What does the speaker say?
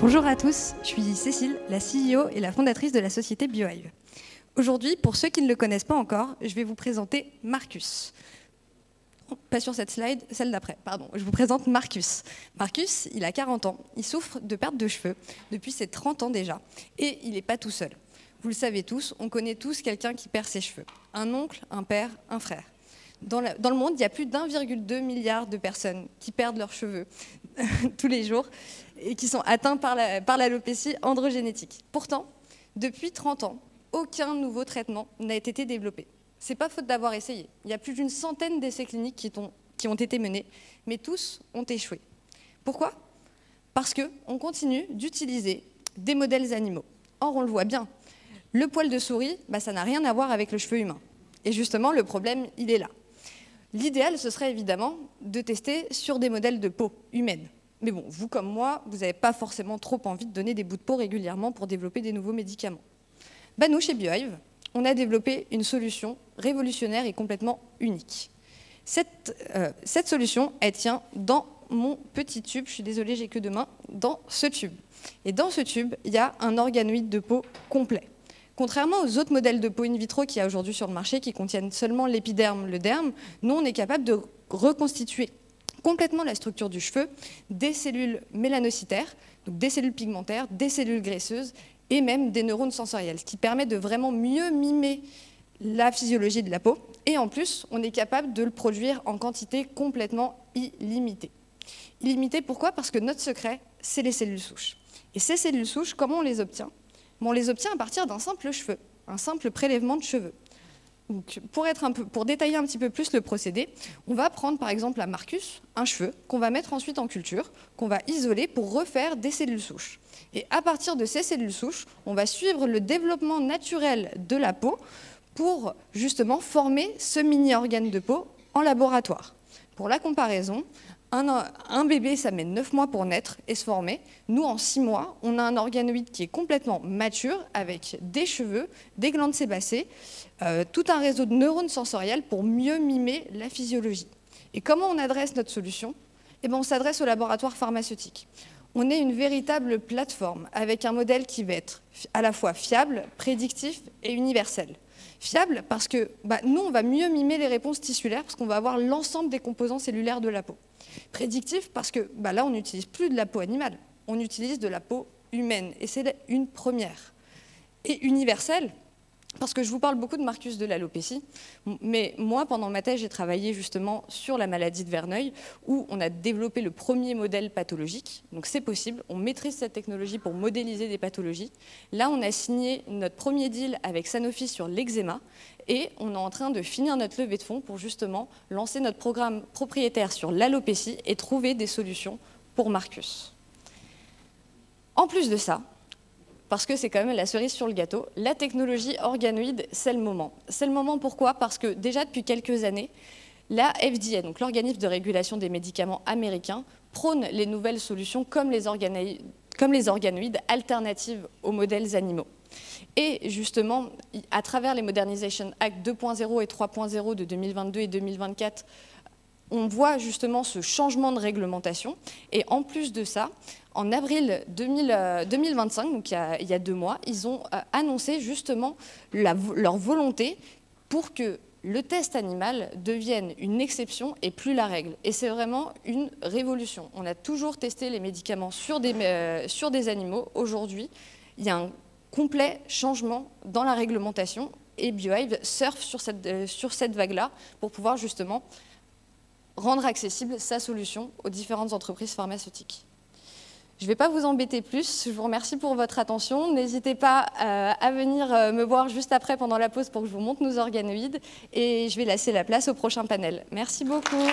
Bonjour à tous, je suis Cécile, la CEO et la fondatrice de la société Biohive. Aujourd'hui, pour ceux qui ne le connaissent pas encore, je vais vous présenter Marcus. Pas sur cette slide, celle d'après, pardon. Je vous présente Marcus. Marcus, il a 40 ans, il souffre de perte de cheveux depuis ses 30 ans déjà, et il n'est pas tout seul. Vous le savez tous, on connaît tous quelqu'un qui perd ses cheveux. Un oncle, un père, un frère. Dans le monde, il y a plus d'1,2 milliard de personnes qui perdent leurs cheveux tous les jours et qui sont atteints par l'alopécie androgénétique. Pourtant, depuis 30 ans, aucun nouveau traitement n'a été développé. Ce n'est pas faute d'avoir essayé. Il y a plus d'une centaine d'essais cliniques qui ont été menés, mais tous ont échoué. Pourquoi? Parce qu'on continue d'utiliser des modèles animaux. Or, on le voit bien, le poil de souris, ça n'a rien à voir avec le cheveu humain. Et justement, le problème, il est là. L'idéal, ce serait évidemment de tester sur des modèles de peau humaine. Mais bon, vous comme moi, vous n'avez pas forcément trop envie de donner des bouts de peau régulièrement pour développer des nouveaux médicaments. Nous, chez Biohive, on a développé une solution révolutionnaire et complètement unique. Cette solution, elle tient dans mon petit tube, je suis désolée, j'ai que deux mains, dans ce tube. Et dans ce tube, il y a un organoïde de peau complet. Contrairement aux autres modèles de peau in vitro qu'il y a aujourd'hui sur le marché, qui contiennent seulement l'épiderme, le derme, nous, on est capable de reconstituer complètement la structure du cheveu, des cellules mélanocytaires, donc des cellules pigmentaires, des cellules graisseuses et même des neurones sensoriels, ce qui permet de vraiment mieux mimer la physiologie de la peau. Et en plus, on est capable de le produire en quantité complètement illimitée. Illimitée, pourquoi? Parce que notre secret, c'est les cellules souches. Et ces cellules souches, comment on les obtient? On les obtient à partir d'un simple cheveu, un simple prélèvement de cheveux. Donc, pour détailler un petit peu plus le procédé, on va prendre par exemple à Marcus un cheveu qu'on va mettre ensuite en culture, qu'on va isoler pour refaire des cellules souches. Et à partir de ces cellules souches, on va suivre le développement naturel de la peau pour justement former ce mini-organe de peau en laboratoire. Pour la comparaison, un bébé, ça met 9 mois pour naître et se former. Nous, en 6 mois, on a un organoïde qui est complètement mature, avec des cheveux, des glandes sébacées, tout un réseau de neurones sensoriels pour mieux mimer la physiologie. Et comment on adresse notre solution? On s'adresse au laboratoire pharmaceutique. On est une véritable plateforme avec un modèle qui va être à la fois fiable, prédictif et universel. Fiable parce que nous, on va mieux mimer les réponses tissulaires parce qu'on va avoir l'ensemble des composants cellulaires de la peau. Prédictif parce que là, on n'utilise plus de la peau animale, on utilise de la peau humaine et c'est une première. Et universel parce que je vous parle beaucoup de Marcus de l'alopécie, mais moi, pendant ma thèse, j'ai travaillé justement sur la maladie de Verneuil, où on a développé le premier modèle pathologique. Donc c'est possible, on maîtrise cette technologie pour modéliser des pathologies. Là, on a signé notre premier deal avec Sanofi sur l'eczéma, et on est en train de finir notre levée de fonds pour justement lancer notre programme propriétaire sur l'alopécie et trouver des solutions pour Marcus. En plus de ça, parce que c'est quand même la cerise sur le gâteau, la technologie organoïde, c'est le moment. C'est le moment pourquoi? Parce que déjà depuis quelques années, la FDA, donc l'organisme de régulation des médicaments américains, prône les nouvelles solutions comme les organoïdes alternatives aux modèles animaux. Et justement, à travers les Modernization Act 2.0 et 3.0 de 2022 et 2024, on voit justement ce changement de réglementation. Et en plus de ça, en avril 2025, donc il y a 2 mois, ils ont annoncé justement leur volonté pour que le test animal devienne une exception et plus la règle. Et c'est vraiment une révolution. On a toujours testé les médicaments sur des animaux. Aujourd'hui, il y a un complet changement dans la réglementation et Biohive surfe sur cette vague-là pour pouvoir justement rendre accessible sa solution aux différentes entreprises pharmaceutiques. Je ne vais pas vous embêter plus, je vous remercie pour votre attention. N'hésitez pas à venir me voir juste après pendant la pause pour que je vous montre nos organoïdes et je vais laisser la place au prochain panel. Merci beaucoup.